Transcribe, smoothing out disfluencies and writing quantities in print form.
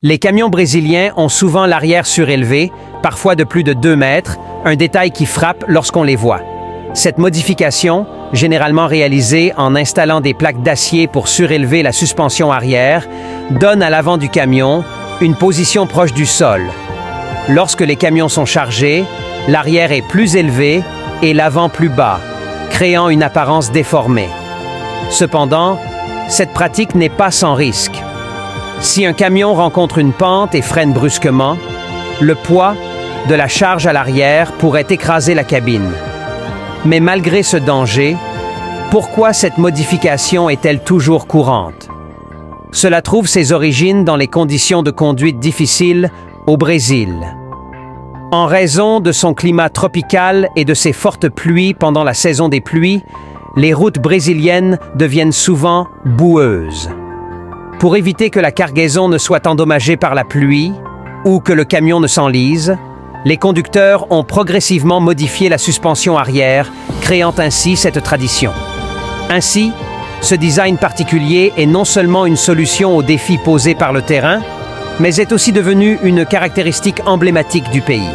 Les camions brésiliens ont souvent l'arrière surélevé, parfois de plus de 2 mètres, un détail qui frappe lorsqu'on les voit. Cette modification, généralement réalisée en installant des plaques d'acier pour surélever la suspension arrière, donne à l'avant du camion une position proche du sol. Lorsque les camions sont chargés, l'arrière est plus élevé et l'avant plus bas, créant une apparence déformée. Cependant, cette pratique n'est pas sans risque. Si un camion rencontre une pente et freine brusquement, le poids de la charge à l'arrière pourrait écraser la cabine. Mais malgré ce danger, pourquoi cette modification est-elle toujours courante? Cela trouve ses origines dans les conditions de conduite difficiles au Brésil. En raison de son climat tropical et de ses fortes pluies pendant la saison des pluies, les routes brésiliennes deviennent souvent boueuses. Pour éviter que la cargaison ne soit endommagée par la pluie ou que le camion ne s'enlise, les conducteurs ont progressivement modifié la suspension arrière, créant ainsi cette tradition. Ainsi, ce design particulier est non seulement une solution aux défis posés par le terrain, mais est aussi devenu une caractéristique emblématique du pays.